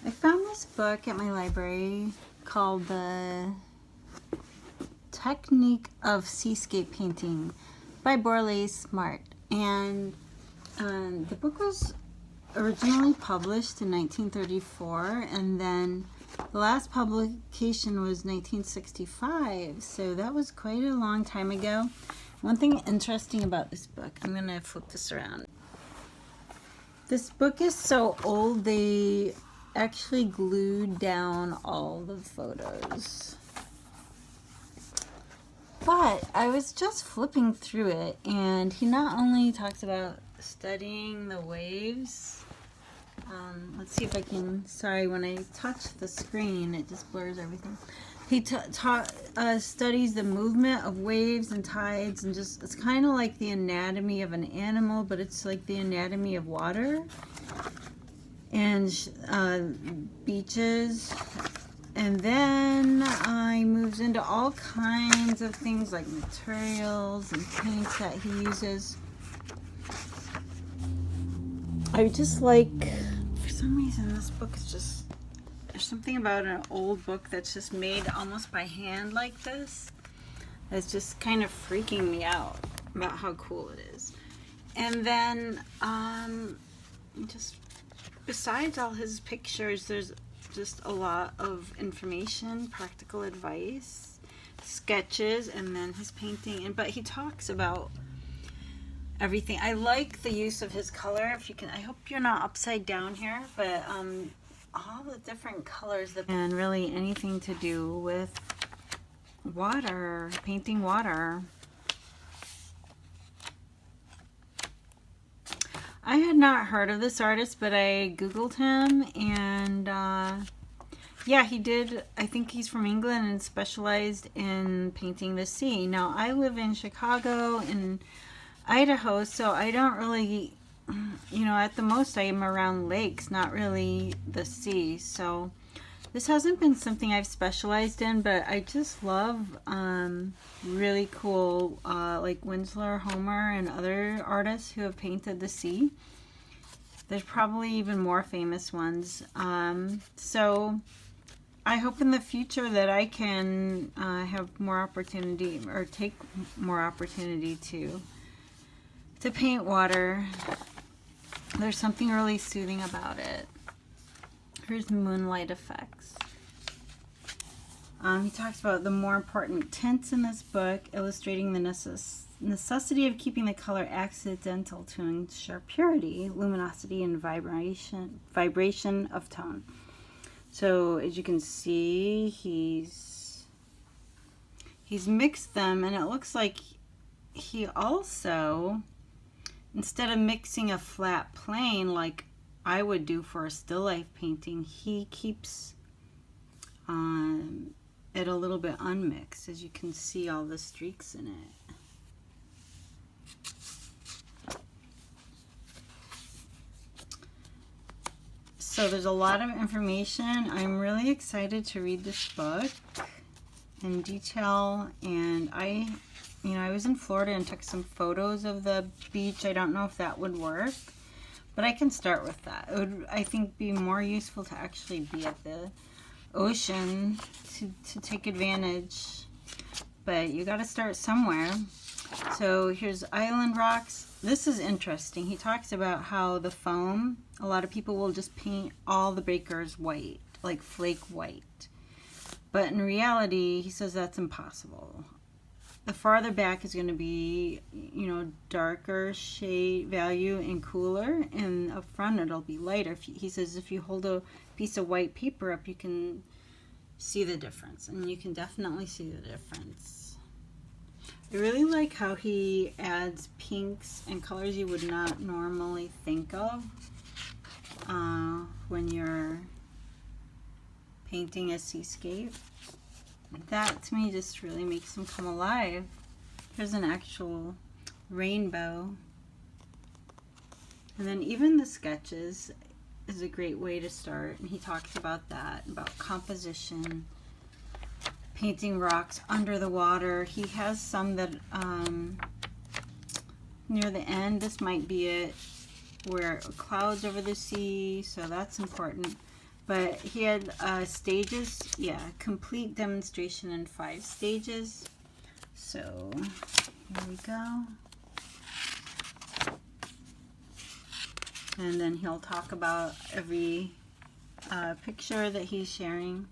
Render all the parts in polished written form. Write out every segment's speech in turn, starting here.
I found this book at my library called The Technique of Seascape Painting by Borlase Smart. And the book was originally published in 1934, and then the last publication was 1965, so that was quite a long time ago. One thing interesting about this book, I'm going to flip this around. This book is so old, they actually glued down all the photos. But I was just flipping through it, and he not only talks about studying the waves. Let's see if I can, sorry, when I touch the screen it just blurs everything. He studies the movement of waves and tides, and just, it's kind of like the anatomy of an animal, but it's like the anatomy of water and beaches. And then he moves into all kinds of things like materials and paints that he uses. I just like, for some reason this book is just, there's something about an old book that's just made almost by hand like this that's just kind of freaking me out about how cool it is. And then just besides all his pictures, there's just a lot of information, practical advice, sketches, and then his painting. But he talks about everything. I like the use of his color. If you can, I hope you're not upside down here, but all the different colors that, and really anything to do with water, painting water. I had not heard of this artist, but I googled him, and yeah, he did. I think he's from England and specialized in painting the sea. Now I live in Chicago and Idaho, so I don't really, you know, at the most I am around lakes, not really the sea. So this hasn't been something I've specialized in, but I just love really cool like Winslow, Homer, and other artists who have painted the sea. There's probably even more famous ones. So I hope in the future that I can have more opportunity, or take more opportunity to paint water. There's something really soothing about it. Here's moonlight effects. He talks about the more important tints in this book, illustrating the necessity of keeping the color accidental to ensure purity, luminosity, and vibration of tone. So as you can see, he's mixed them, and it looks like he also, instead of mixing a flat plane like I would do for a still life painting, he keeps it a little bit unmixed. As you can see, all the streaks in it. So there's a lot of information. I'm really excited to read this book in detail, and I was in Florida and took some photos of the beach. I don't know if that would work, but I can start with that. It would, I think, be more useful to actually be at the ocean to take advantage, but you got to start somewhere. So here's island rocks. This is interesting. He talks about how the foam, a lot of people will just paint all the breakers white, like flake white, but in reality he says that's impossible. The farther back is going to be, you know, darker shade value and cooler, and up front it'll be lighter. He says if you hold a piece of white paper up, you can see the difference, and you can definitely see the difference. I really like how he adds pinks and colors you would not normally think of when you're painting a seascape. That to me just really makes them come alive. Here's an actual rainbow. And then even the sketches is a great way to start. And he talks about that, about composition, painting rocks under the water. He has some that near the end, this might be it, where clouds over the sea, so that's important. But he had stages, yeah, complete demonstration in 5 stages. So here we go. And then he'll talk about every picture that he's sharing.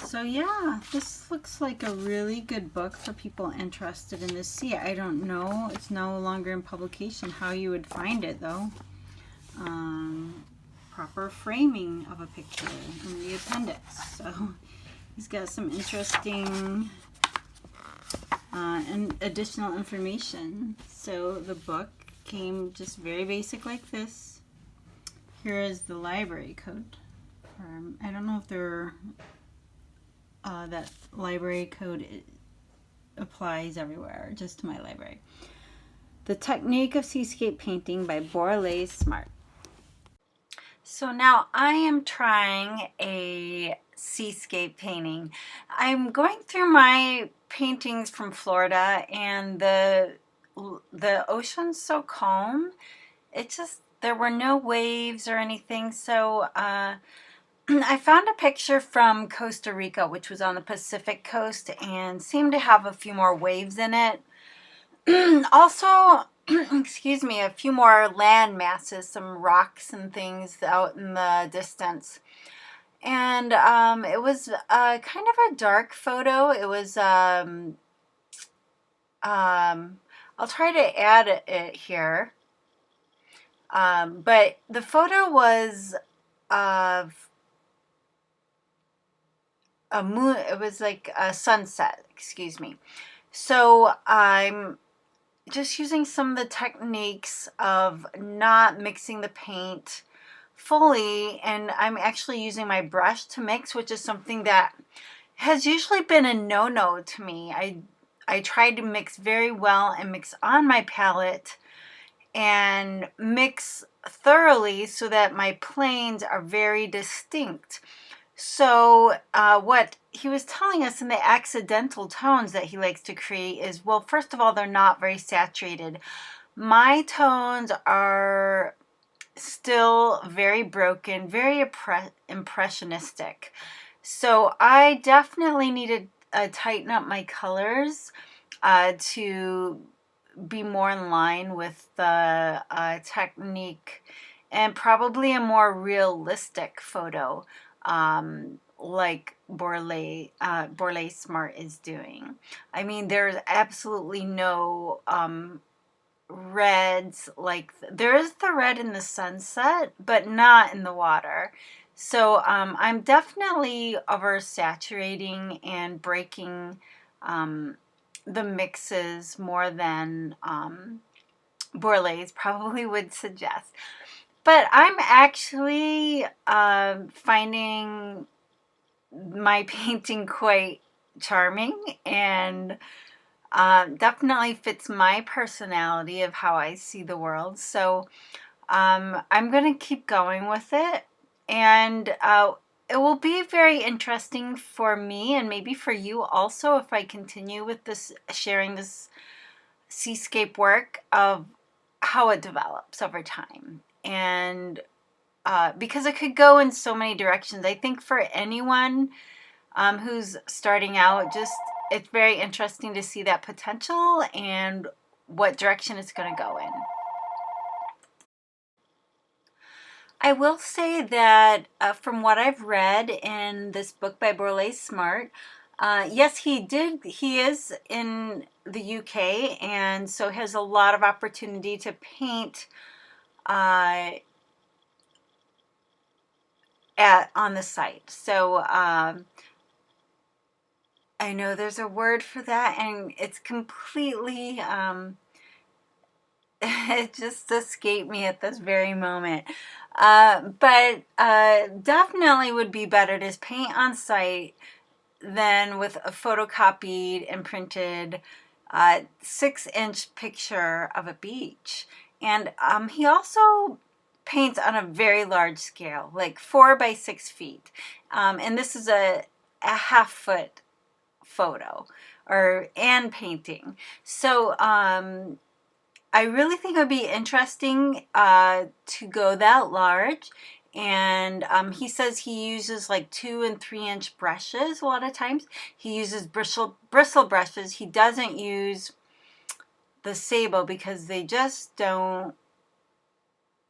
So yeah, this looks like a really good book for people interested in this sea. I don't know, it's no longer in publication, how you would find it though. Proper framing of a picture in the appendix. So he's got some interesting and additional information. So the book came just very basic like this. Here is the library code. I don't know if they're that library code applies everywhere, just to my library. The Technique of Seascape Painting by Borlase Smart. So now I am trying a seascape painting. I'm going through my paintings from Florida, and the ocean's so calm. It just, there were no waves or anything, so I found a picture from Costa Rica, which was on the Pacific coast, and seemed to have a few more waves in it. Also, excuse me, a few more land masses, some rocks and things out in the distance. And it was kind of a dark photo. It was, I'll try to add it here. But the photo was of a moon, it was like a sunset, excuse me. So I'm just using some of the techniques of not mixing the paint fully, and I'm actually using my brush to mix, which is something that has usually been a no-no to me. I tried to mix very well and mix on my palette and mix thoroughly so that my planes are very distinct. So what he was telling us in the accidental tones that he likes to create is, well, first of all, they're not very saturated. My tones are still very broken, very impressionistic. So I definitely need to tighten up my colors to be more in line with the technique and probably a more realistic photo. Like Borlase Smart is doing. I mean, there's absolutely no reds, like there is the red in the sunset, but not in the water. So I'm definitely oversaturating and breaking the mixes more than Borlase probably would suggest. But I'm actually finding my painting quite charming, and definitely fits my personality of how I see the world. So I'm going to keep going with it, and it will be very interesting for me and maybe for you also if I continue with this, sharing this seascape work, of how it develops over time. And because it could go in so many directions. I think for anyone who's starting out, just it's very interesting to see that potential and what direction it's going to go in. I will say that from what I've read in this book by Borlase Smart, yes, he is in the UK, and so has a lot of opportunity to paint on the site. So I know there's a word for that, and it's completely it just escaped me at this very moment. But definitely would be better to paint on site than with a photocopied and printed 6-inch picture of a beach. And he also paints on a very large scale, like 4 by 6 feet. And this is a half-foot photo and painting. So I really think it would be interesting to go that large And he says he uses like 2 and 3 inch brushes a lot of times. He uses bristle brushes. He doesn't use the sable because they just don't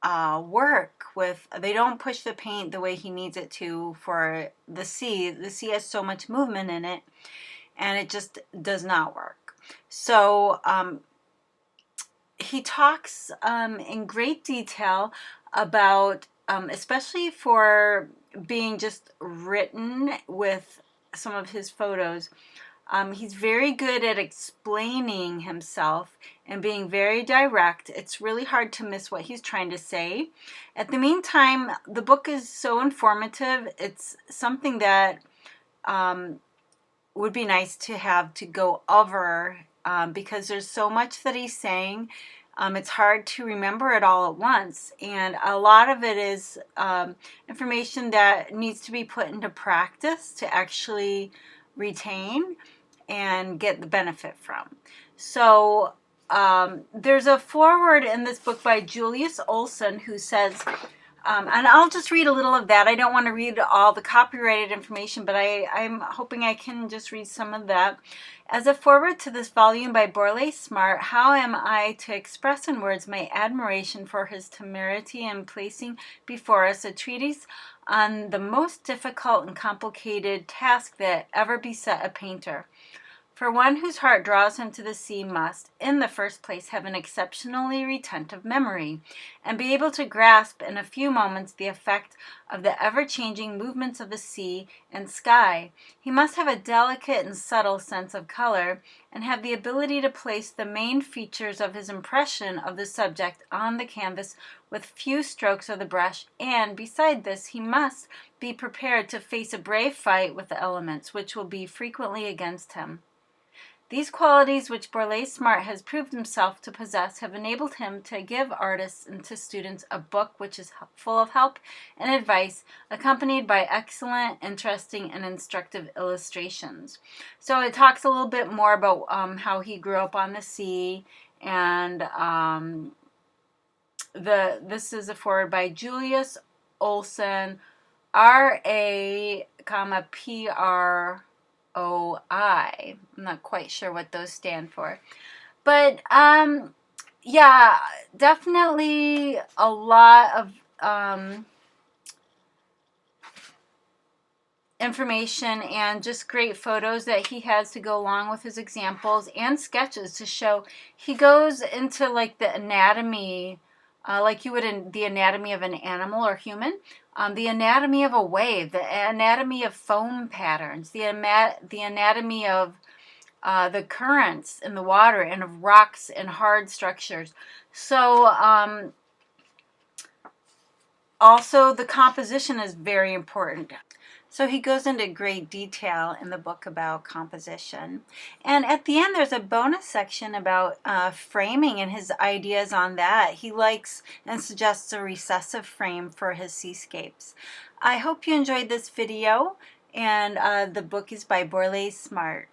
work with, they don't push the paint the way he needs it to for the sea. The sea has so much movement in it, and it just does not work. So he talks in great detail about, especially for being just written with some of his photos, he's very good at explaining himself and being very direct. It's really hard to miss what he's trying to say. At the meantime, the book is so informative. It's something that would be nice to have to go over because there's so much that he's saying. It's hard to remember it all at once, and a lot of it is information that needs to be put into practice to actually retain and get the benefit from. So there's a foreword in this book by Julius Olson who says, and I'll just read a little of that. I don't want to read all the copyrighted information, but I'm hoping I can just read some of that. As a foreword to this volume by Borlase Smart, how am I to express in words my admiration for his temerity in placing before us a treatise on the most difficult and complicated task that ever beset a painter? For one whose heart draws him to the sea must, in the first place, have an exceptionally retentive memory, and be able to grasp in a few moments the effect of the ever-changing movements of the sea and sky. He must have a delicate and subtle sense of color, and have the ability to place the main features of his impression of the subject on the canvas with few strokes of the brush, and, beside this, he must be prepared to face a brave fight with the elements, which will be frequently against him. These qualities, which Borlase Smart has proved himself to possess, have enabled him to give artists and to students a book which is full of help and advice, accompanied by excellent, interesting, and instructive illustrations. So it talks a little bit more about how he grew up on the sea, and this is a foreword by Julius Olson, R.A., P.R. I'm not quite sure what those stand for. But, yeah, definitely a lot of information and just great photos that he has to go along with his examples and sketches to show. He goes into, like, the anatomy, like you would in the anatomy of an animal or human. The anatomy of a wave, the anatomy of foam patterns, the anatomy of the currents in the water and of rocks and hard structures. So also the composition is very important. So he goes into great detail in the book about composition. And at the end, there's a bonus section about framing and his ideas on that. He likes and suggests a recessive frame for his seascapes. I hope you enjoyed this video, and the book is by Borlase Smart.